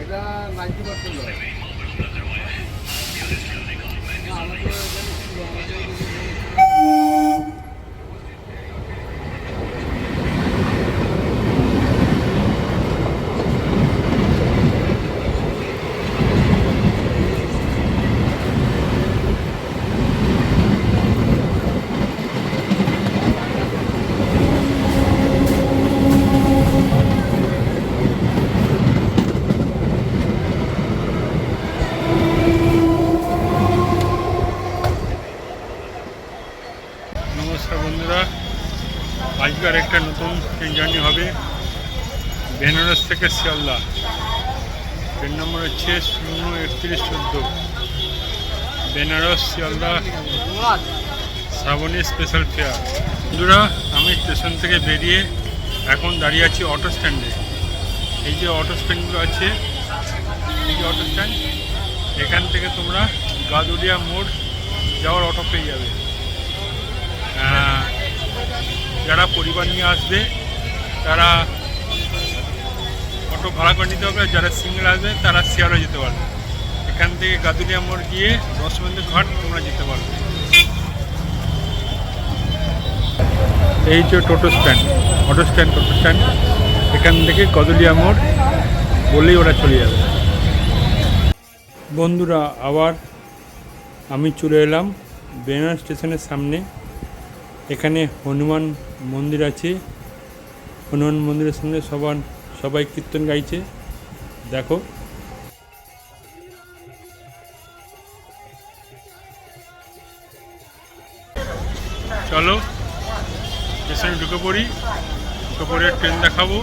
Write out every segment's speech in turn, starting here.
এটা 90% লস। নমস্কার বন্ধুরা, আজকের একটা নতুন ট্রেন জার্নি হবে বেনারস থেকে শিয়ালদা। ট্রেন নম্বর হচ্ছে 03114 বেনারস শিয়ালদা শ্রাবণী স্পেশাল ফেয়ার। বন্ধুরা, আমি স্টেশন থেকে বেরিয়ে এখন দাঁড়িয়ে আছি অটো স্ট্যান্ডে। এই যে অটো স্ট্যান্ডগুলো আছে, এই যে অটো স্ট্যান্ড, এখান থেকে তোমরা গাদুরিয়া মোড় যাওয়ার অটো পেয়ে যাবে। যারা পরিবার নিয়ে আসবে তারা অটো ভাড়া করে নিতে হবে, যারা সিঙ্গেল আসবে তারা শেয়ারও যেতে পারবে। এখান থেকে গাদুরিয়া মোড় গিয়ে দশবন্ধু ঘাট তোমরা যেতে পারবে। এই যে টোটো স্ট্যান্ড, অটো স্ট্যান্ড, টোটো স্ট্যান্ড, এখান থেকে গাদুরিয়া মোড় বলেই ওরা চলে যাবে। বন্ধুরা, আবার আমি চলে এলাম বেনারস স্টেশনের সামনে। এখানে হনুমান মন্দির আছে। হনুমান মন্দিরের সামনে সবাই কীর্তন গাইছে, দেখো। চলো স্টেশনে ঢুকে পড়ি, ঢুকে পড়ে ট্রেন দেখাবো,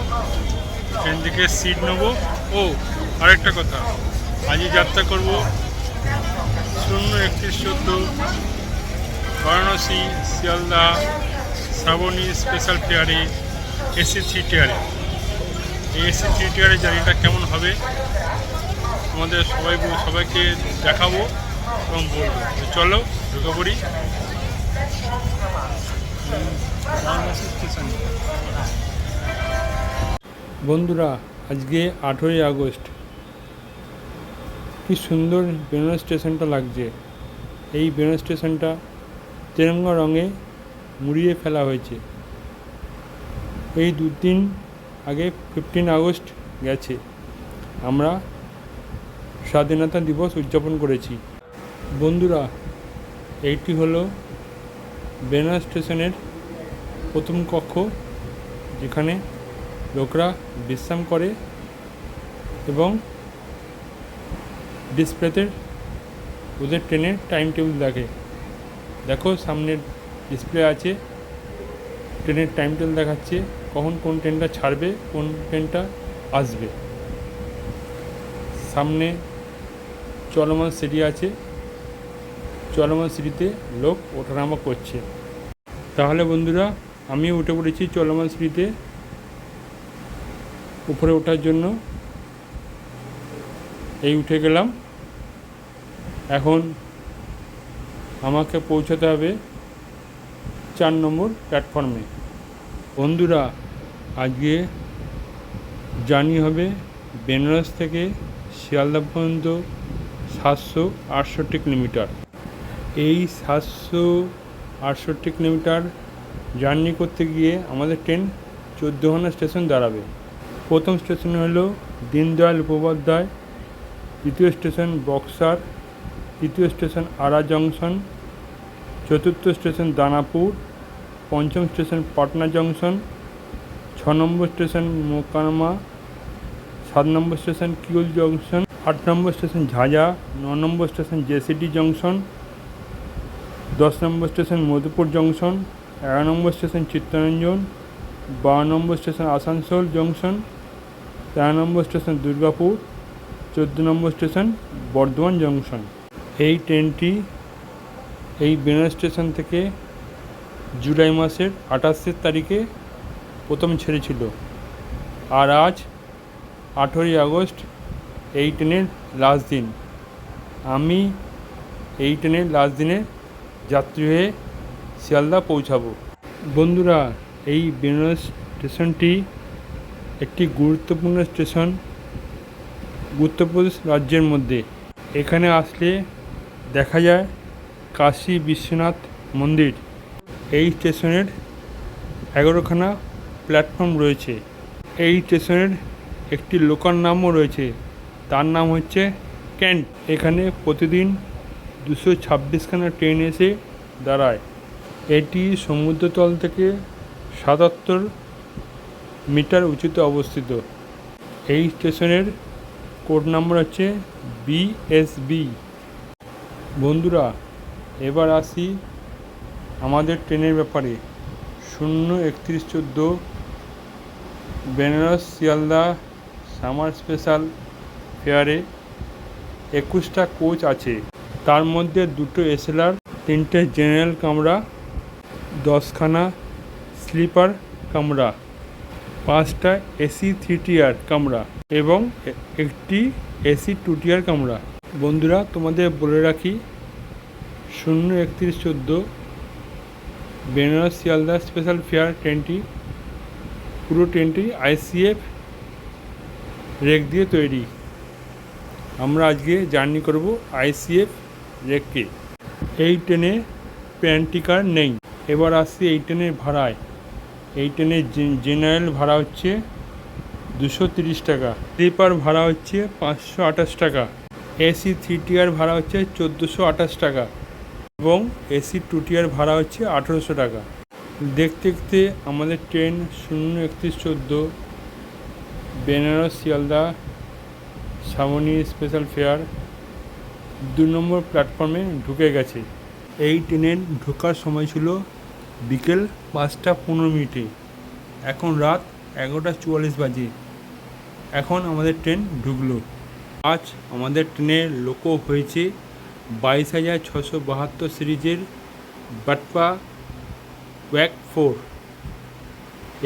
ট্রেন থেকে সিট নেবো। ও আরেকটা কথা, আজই যাত্রা করব 03114 বারাণসী শিয়ালদা শ্রাবণী স্পেশাল ফেয়ারে, এসি 3 টিয়ারে। এই এসি 3 টিয়ারের জার্নিটা কেমন হবে আমাদের সবাইকে দেখাবো এবং বলবো। চলো ঢুকে পড়ি বারাণসী স্টেশন। বন্ধুরা, আজকে 8ই আগস্ট। কি সুন্দর বেনারস স্টেশনটা লাগছে। এই বেনারস স্টেশনটা তেরঙ্গা রঙে মুড়িয়ে ফেলা হয়েছে। এই দুদিন আগে 15 আগস্ট গেছে, আমরা স্বাধীনতা দিবস উদযাপন করেছি। বন্ধুরা, এইটি হলো বেনারস স্টেশনের প্রথম কক্ষ, যেখানে লোকরা বিশ্রাম করে এবং ডিসপ্লেতে ওদের ট্রেনের টাইম টেবিল দেখো সামনের ডিসপ্লে আছে, ট্রেনের টাইম টেবিল দেখাচ্ছে কখন কোন ট্রেনটা ছাড়বে, কোন ট্রেনটা আসবে। সামনে চলমান সিঁড়ি আছে, চলমান সিঁড়িতে লোক ওঠানামা করছে। তাহলে বন্ধুরা, আমিও উঠে পড়েছি চলমান সিঁড়িতে উপরে ওঠার জন্য। এই উঠে গেলাম। এখন আমাকে পৌঁছাতে হবে 4 নম্বর প্ল্যাটফর্মে। বন্ধুরা, আজকে জার্নি হবে বেনারস থেকে শিয়ালদা পর্যন্ত 768 কিলোমিটার। এই 768 কিলোমিটার জার্নি করতে গিয়ে আমাদের ট্রেন 14খানা স্টেশন দাঁড়াবে। প্রথম স্টেশন হলো দীনদয়াল উপাধ্যায়, দ্বিতীয় স্টেশন বক্সার, তৃতীয় স্টেশন আরা জংশন, চতুর্থ স্টেশন দানাপুর, পঞ্চম স্টেশন পাটনা জংশন, 6 নম্বর স্টেশন মোকামা, 7 নম্বর স্টেশন কিউল জংশন, 8 নম্বর স্টেশন ঝাঁঝা, 9 নম্বর স্টেশন জেসিডি জংশন, 10 নম্বর স্টেশন মধুপুর জংশন, 11 নম্বর স্টেশন চিত্তরঞ্জন, 12 নম্বর স্টেশন আসানসোল জংশন, 13 নম্বর স্টেশন দুর্গাপুর, 14 নম্বর স্টেশন বর্ধমান জংশন। এই ট্রেনটি এই বেনারস স্টেশন থেকে জুলাই মাসের 28 তারিখে প্রথম ছেড়েছিল, আর আজ 8ই আগস্ট এই ট্রেনের লাস্ট দিন। আমি এই ট্রেনের লাস্ট দিনে যাত্রী হয়ে শিয়ালদা পৌঁছাবো। বন্ধুরা, এই বেনারস স্টেশনটি একটি গুরুত্বপূর্ণ স্টেশন উত্তরপ্রদেশ রাজ্যের মধ্যে। এখানে আসলে দেখা যায় কাশী বিশ্বনাথ মন্দির। এই স্টেশনের 11খানা প্ল্যাটফর্ম রয়েছে। এই স্টেশনের একটি লোকাল নামও রয়েছে, তার নাম হচ্ছে ক্যান্ট। এখানে প্রতিদিন 226খানা ট্রেন এসে দাঁড়ায়। এটি সমুদ্রতল থেকে 77 মিটার উঁচুতে অবস্থিত। এই স্টেশনের কোড নাম্বার হচ্ছে BSB। বন্ধুরা, এবার আসি আমাদের ট্রেনের ব্যাপারে। 03114 বেনারস শিয়ালদা সামার স্পেশাল ফেয়ারে 21টা কোচ আছে। তার মধ্যে 2টো এসএলআর, 3টে জেনারেল কামরা, 10খানা স্লিপার কামরা, 5টা এসি 3 টিয়ার কামরা এবং একটি এসি 2 টিয়ার কামরা। বন্ধুরা, তোমাদের বলে রাখি, 03114 বেনারস শিয়ালদা স্পেশাল ফেয়ার ট্রেনটি, পুরো ট্রেনটি ICF রেক দিয়ে তৈরি। আমরা আজকে জার্নি করব ICF রেকে। এই ট্রেনে প্যান্টিকার নেই। এবার আসছি এই ট্রেনের ভাড়ায়। এই ট্রেনের জেনারেল ভাড়া হচ্ছে 230 টাকা, স্লিপার ভাড়া হচ্ছে 528 টাকা, এসি 3 টিয়ার ভাড়া হচ্ছে 1428 টাকা এবং এসি 2 টিয়ার ভাড়া হচ্ছে 1800 টাকা। দেখতে দেখতে আমাদের ট্রেন 03114 বেনারস শিয়ালদা সামনি স্পেশাল ফেয়ার 2 নম্বর প্ল্যাটফর্মে ঢুকে গেছে। এই ট্রেনের ঢোকার সময় ছিল বিকেল 5টা 15 মিনিটে। এখন রাত 11টা 44 বাজে। এখন আমাদের ট্রেন ঢুকলো। আজ আমাদের ট্রেনের লোকো হয়েছে 22,672 সিরিজের বাটপা ওয়াক 4।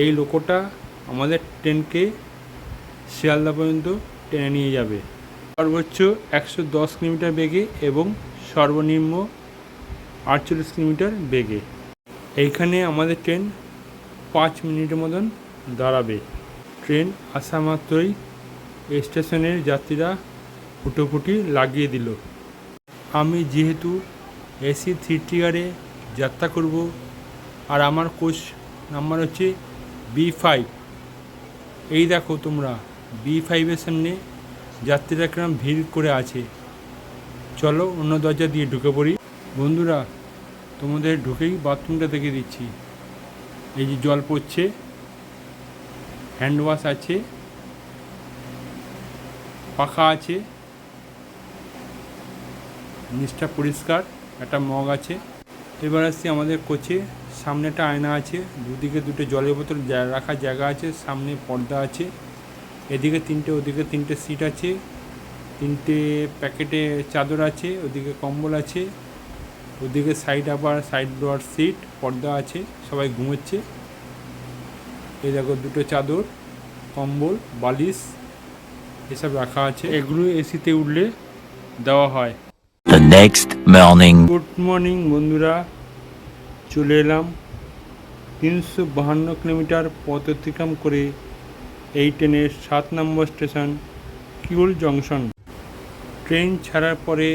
এই লোকোটা আমাদের ট্রেনকে শিয়ালদা পর্যন্ত টেনে নিয়ে যাবে সর্বোচ্চ 110 কিলোমিটার বেগে এবং সর্বনিম্ন 48 কিলোমিটার বেগে। এইখানে আমাদের ট্রেন 5 মিনিটের মতন দাঁড়াবে। ট্রেন আসা মাত্রই স্টেশনের যাত্রীরা ফুটোফুটি লাগিয়ে দিল। আমি যেহেতু এসি 3 টিয়ারে যাত্রা করব আর আমার কোচ নাম্বার হচ্ছে B5। এই দেখো তোমরা, B5-এর সামনে যাত্রীরা কিরম ভিড় করে আছে। চলো অন্য দরজা দিয়ে ঢুকে পড়ি। বন্ধুরা, তোমাদের ঢুকেই বাথরুমটা দেখে দিচ্ছি। এই যে জল পড়ছে, হ্যান্ড ওয়াশ আছে, পাখা আছে, নিচটা পরিষ্কার, একটা মগ আছে। এবার আসছি আমাদের কোচে। সামনে একটা আয়না আছে, দুদিকে 2টে জলের বোতল রাখার জায়গা আছে, সামনে পর্দা আছে, এদিকে 3টে ওদিকে 3টে সিট আছে, 3টে প্যাকেটে চাদর আছে, ওদিকে কম্বল আছে, ওদিকে সাইড আবার সাইড ডোয়ার সিট, পর্দা আছে, সবাই ঘুমোচ্ছে। এই দেখো 2টো চাদর, কম্বল, বালিশ এসব রাখা আছে। এগুলো এসিতে উঠলে দেওয়া হয়। The next morning. Good morning বন্ধুরা, চলে এলাম 352 কিলোমিটার পথ অতিক্রম করে এই ট্রেনের 7 নম্বর স্টেশন কিউল জংশন। ট্রেন ছাড়ার পরে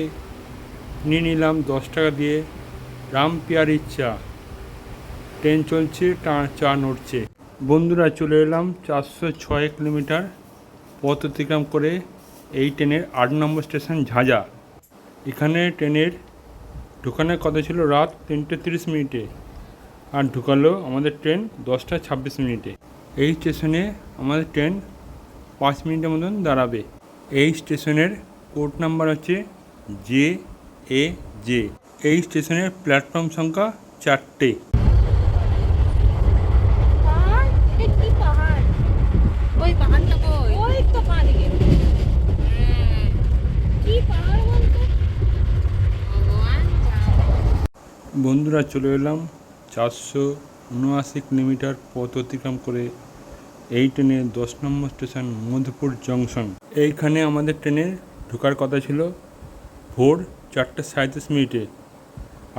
নিয়ে নিলাম 10 টাকা দিয়ে রামপিয়ারির চা। ট্রেন চলছে, চা নড়ছে। বন্ধুরা, চলে এলাম 406 কিলোমিটার পথ অতিক্রম করে এই ট্রেনের 8 নম্বর স্টেশন ঝাঁঝা। এখানে ট্রেনের ঢোকানোর কথা ছিল রাত 3টে 30 মিনিটে, আর ঢুকালো আমাদের ট্রেন 10টা 26 মিনিটে। এই স্টেশনে আমাদের ট্রেন 5 মিনিটের মতন দাঁড়াবে। এই স্টেশনের কোড নাম্বার হচ্ছে JAJ। এই স্টেশনের প্ল্যাটফর্ম সংখ্যা 4টে। বন্ধুরা, চলে এলাম 479 কিলোমিটার পথ অতিক্রম করে এই ট্রেনের 10 নম্বর স্টেশন মধুপুর জংশন। এইখানে আমাদের ট্রেনের ঢোকার কথা ছিল ভোর 4টা 37 মিনিটে,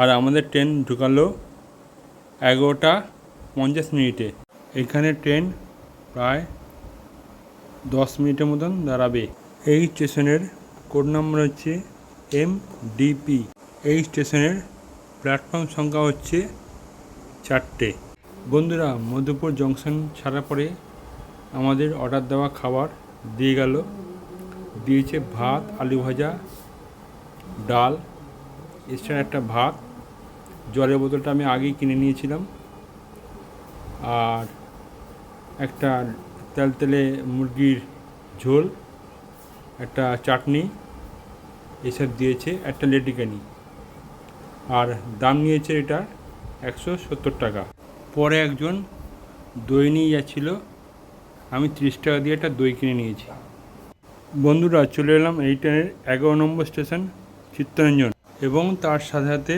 আর আমাদের ট্রেন ঢুকালো 11টা 50 মিনিটে। এখানে ট্রেন প্রায় 10 মিনিটের মতন দাঁড়াবে। এই স্টেশনের কোড নম্বর হচ্ছে MDP। এই স্টেশনের প্ল্যাটফর্ম সংখ্যা হচ্ছে 4টে। বন্ধুরা, মধুপুর জংশন ছাড়ার পরে আমাদের অর্ডার দেওয়া খাবার দিয়ে গেল। দিয়েছে ভাত, আলু ভাজা, ডাল, এক্সট্রা একটা ভাত, জলের বোতলটা আমি আগেই কিনে নিয়েছিলাম, আর একটা তেলতেলে মুরগির ঝোল, একটা চাটনি, এসব দিয়েছে, একটা লেডিকেনি। আর দাম নিয়েছে এটা 170 টাকা। পরে একজন দই নিয়ে যাচ্ছিল, আমি 30 টাকা দিয়ে একটা দই কিনে নিয়েছি। বন্ধুরা, চলে এলাম এই ট্রেনের 11 নম্বর স্টেশন চিত্তরঞ্জন, এবং তার সাথে সাথে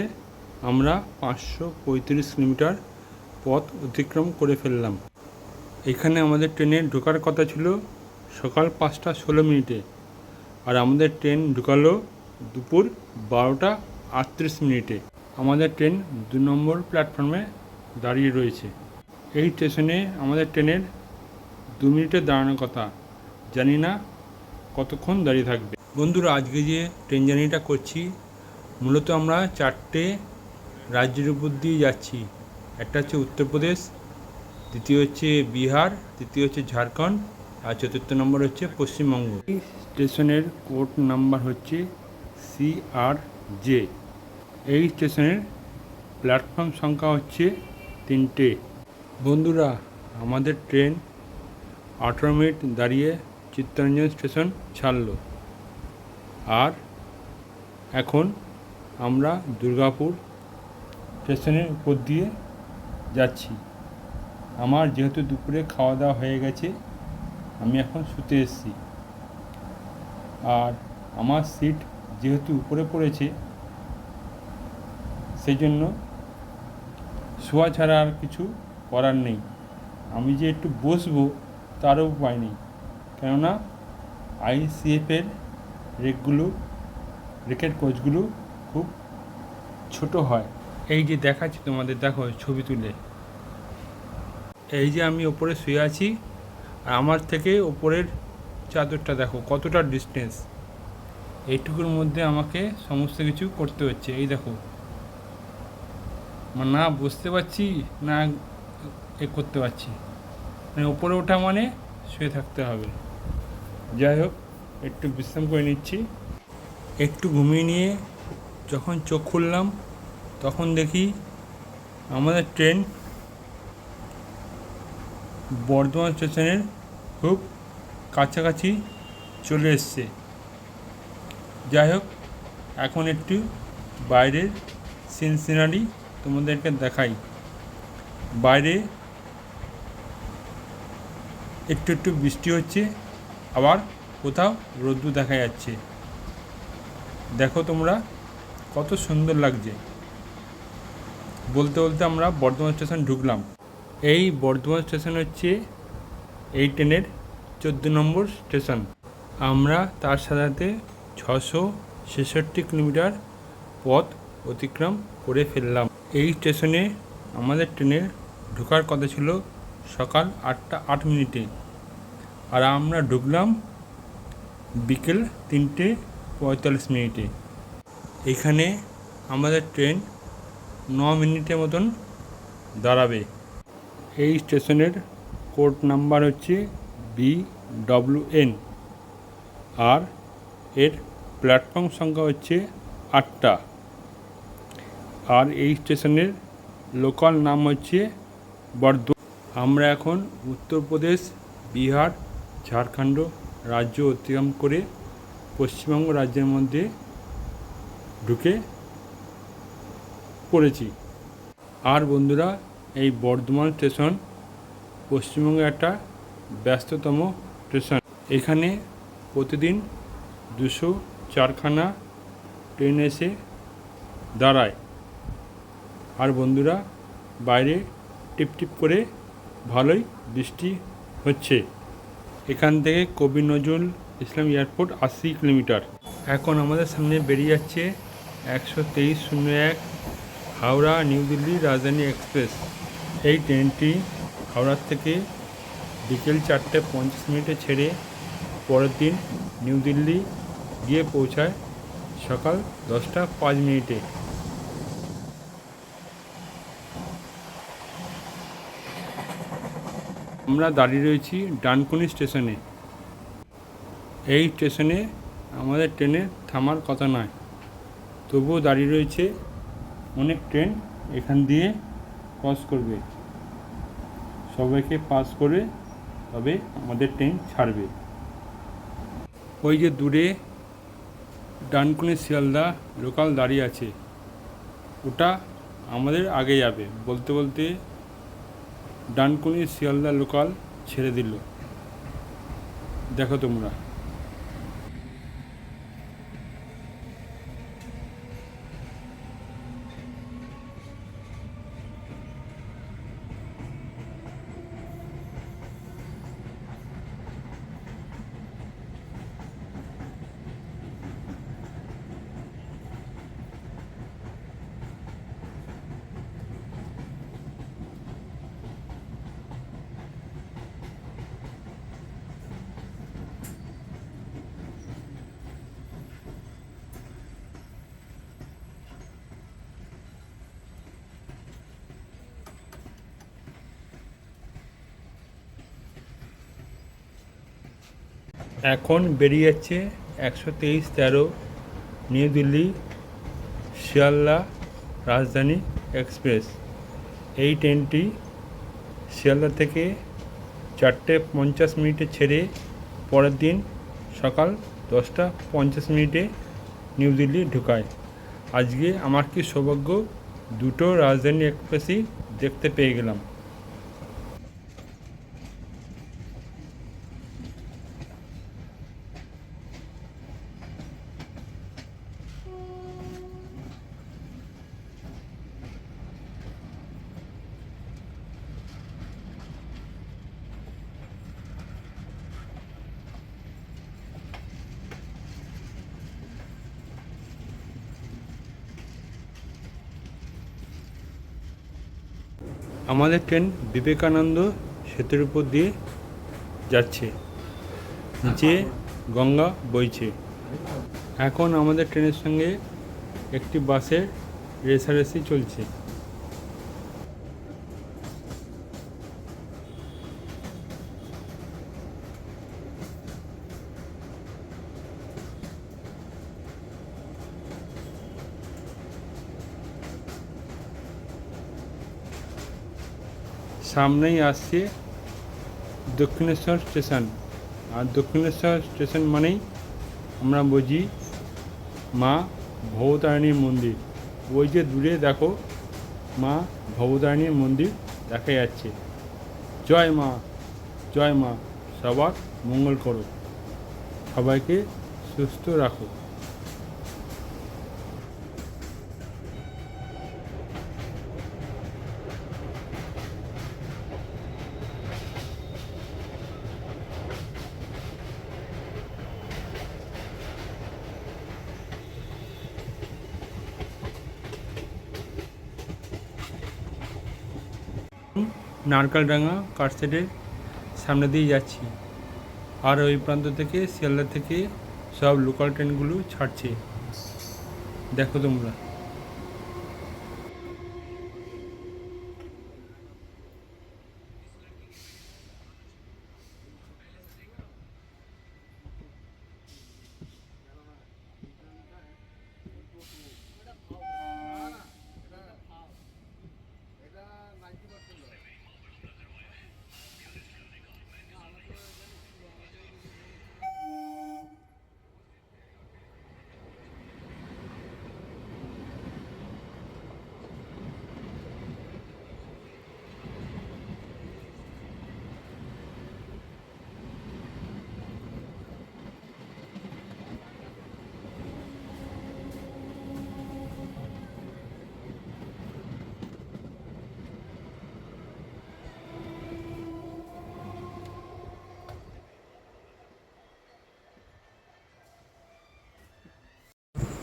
আমরা 535 কিলোমিটার পথ অতিক্রম করে ফেললাম। এখানে আমাদের ট্রেনে ঢোকার কথা ছিল সকাল 5টা 16 মিনিটে, আর আমাদের ট্রেন ঢুকালো দুপুর 12টা 38 মিনিটে। আমাদের ট্রেন 2 নম্বর প্ল্যাটফর্মে দাঁড়িয়ে রয়েছে। এই স্টেশনে আমাদের ট্রেনের 2 মিনিটে দাঁড়ানোর কথা, জানি না কতক্ষণ দাঁড়িয়ে থাকবে। বন্ধুরা, আজকে যে ট্রেন জার্নিটা করছি, মূলত আমরা 4টে রাজ্যের উপর দিয়ে যাচ্ছি। একটা হচ্ছে উত্তরপ্রদেশ, দ্বিতীয় হচ্ছে বিহার, তৃতীয় হচ্ছে ঝাড়খণ্ড, আর চতুর্থ নম্বর হচ্ছে পশ্চিমবঙ্গ। এই স্টেশনের কোড নাম্বার হচ্ছে CRJ। এই স্টেশনের প্ল্যাটফর্ম সংখ্যা হচ্ছে 3টে। বন্ধুরা, আমাদের ট্রেন 18 মিনিট দাঁড়িয়ে চিত্তরঞ্জন স্টেশন ছাড়লো, আর এখন আমরা দুর্গাপুর স্টেশনের উপর দিয়ে যাচ্ছি। আমার যেহেতু দুপুরে খাওয়া দাওয়া হয়ে গেছে, আমি এখন শুতে এসেছি, আর আমার সিট যেহেতু উপরে পড়েছে, সেই জন্য শোয়া ছাড়া আর কিছু করার নেই। আমি যে একটু বসবো তারও উপায় নেই, কেননা ICF-এর রেকের কোচগুলো খুব ছোট হয়। এই যে দেখাচ্ছি তোমাদের, দেখো ছবি তুলে, এই যে আমি ওপরে শুয়ে আছি, আর আমার থেকে ওপরের চাদরটা দেখো কতটা ডিস্টেন্স। এইটুকুর মধ্যে আমাকে সমস্ত কিছু করতে হচ্ছে। এই দেখো, না বসতে পারছি না করতে পারছি, মানে ওপরে ওঠা মানে শুয়ে থাকতে হবে। যাই হোক, একটু বিশ্রাম করে নিচ্ছি। একটু ঘুমিয়ে নিয়ে যখন চোখ খুললাম, তখন দেখি আমাদের ট্রেন বর্ধমান স্টেশনের খুব কাছাকাছি চলে এসছে। যাই হোক, এখন একটু বাইরের সিনারি তোমাদেরকে দেখাই। বাইরে একটু একটু বৃষ্টি হচ্ছে, আবার কোথাও রোদ্দুর দেখা যাচ্ছে। দেখো তোমরা, কত সুন্দর লাগছে। বলতে বলতে আমরা বর্ধমান স্টেশন ঢুকলাম। এই বর্ধমান স্টেশন হচ্ছে এই ট্রেনের 14 নম্বর স্টেশন। আমরা তার সাথে 666 কিলোমিটার পথ অতিক্রম করে ফেললাম। এই স্টেশনে আমাদের ট্রেনের ঢোকার কথা ছিল সকাল 8টা 8 মিনিটে, আর আমরা ঢুকলাম বিকেল 3টে 45 মিনিটে। এখানে আমাদের ট্রেন 9 মিনিটের মতন দাঁড়াবে। এই স্টেশনের কোড নাম্বার হচ্ছে BWN, আর এর প্ল্যাটফর্ম সংখ্যা হচ্ছে 8টা। আর এই স্টেশনের লোকাল নাম হচ্ছে বর্ধমান। আমরা এখন উত্তরপ্রদেশ, বিহার, ঝাড়খণ্ড রাজ্য অতিক্রম করে পশ্চিমবঙ্গ রাজ্যের মধ্যে ঢুকে পড়েছি। আর বন্ধুরা, এই বর্ধমান স্টেশন পশ্চিমবঙ্গের একটা ব্যস্ততম স্টেশন। এখানে প্রতিদিন 204খানা ট্রেন এসে দাঁড়ায়। আর বন্ধুরা, বাইরে টিপটিপ করে ভালোই বৃষ্টি হচ্ছে। এখান থেকে কবি নজরুল ইসলাম এয়ারপোর্ট 80 কিলোমিটার। এখন আমাদের সামনে বেরিয়ে যাচ্ছে 12301 হাওড়া নিউ দিল্লি রাজধানী এক্সপ্রেস। এই ট্রেনটি হাওড়ার থেকে বিকেল 4টে 50 মিনিটে ছেড়ে পরের দিন নিউ দিল্লি গিয়ে পৌঁছায় সকাল 10:05। আমরা দাঁড়িয়ে রয়েছি ডানকুনি স্টেশনে। এই স্টেশনে আমাদের ট্রেনে থামার কথা নয়, তবুও দাঁড়িয়ে রয়েছে। অনেক ট্রেন এখান দিয়ে ক্রস করবে, সবাইকে পাস করে তবে আমাদের ট্রেন ছাড়বে। ওই যে দূরে ডানকুনি শিয়ালদা লোকাল দাঁড়িয়ে আছে, ওটা আমাদের আগে যাবে। বলতে বলতে ডানকুনি শিয়ালদা লোকাল ছেড়ে দিল, দেখো তোমরা। এখন বেরিয়ে যাচ্ছে 123-13 নিউ দিল্লি শিয়ালদা রাজধানী এক্সপ্রেস। এই ট্রেনটি শিয়ালদা থেকে 4:50 ছেড়ে পরের দিন সকাল 10:50 নিউ দিল্লি ঢুকায়। আজকে আমার কি সৌভাগ্য, দুটো রাজধানী এক্সপ্রেসই দেখতে পেয়ে গেলাম। আমাদের ট্রেন বিবেকানন্দ সেতুর উপর দিয়ে যাচ্ছে, নিচে গঙ্গা বইছে। এখন আমাদের ট্রেনের সঙ্গে একটি বাসের রেসারেসি চলছে। সামনেই আসছে দক্ষিণেশ্বর স্টেশন, আর দক্ষিণেশ্বর স্টেশন মানেই আমরা বুঝি মা ভবতারিণীর মন্দির। ওই যে দূরে দেখো মা ভবতারিণীর মন্দির দেখা যাচ্ছে। জয় মা, জয় মা, সবার মঙ্গল করো, সবাইকে সুস্থ রাখো। নারকেলডাঙ্গা কারশেডের সামনে দিয়ে যাচ্ছি, আর ওই প্রান্ত থেকে শিয়ালদা থেকে সব লোকাল ট্রেনগুলো ছাড়ছে, দেখো তোমরা।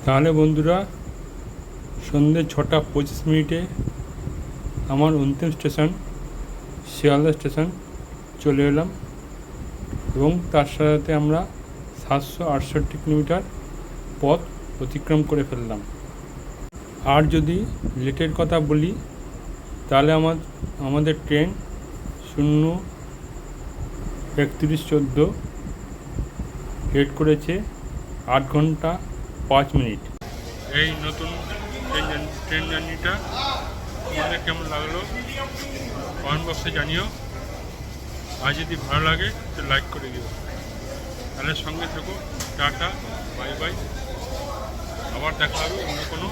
তাহলে বন্ধুরা, সন্ধ্যে 6:25 আমার অন্তিম স্টেশন শিয়ালদা স্টেশন চলে এলাম, এবং তার সাথে আমরা 768 কিলোমিটার পথ অতিক্রম করে ফেললাম। আর যদি লেটের কথা বলি তাহলে আমাদের ট্রেন 0:31:14 লেট করেছে 8 ঘন্টা 5 মিনিট। এই নতুন ট্রেন জার্নিটা তোমাদের কেমন লাগলো কমেন্ট বক্সে জানিও। আর যদি ভালো লাগে তো লাইক করে দিও। তাহলে সঙ্গে থেকো। Tata, bye bye. আবার দেখা হবে অন্য কোনো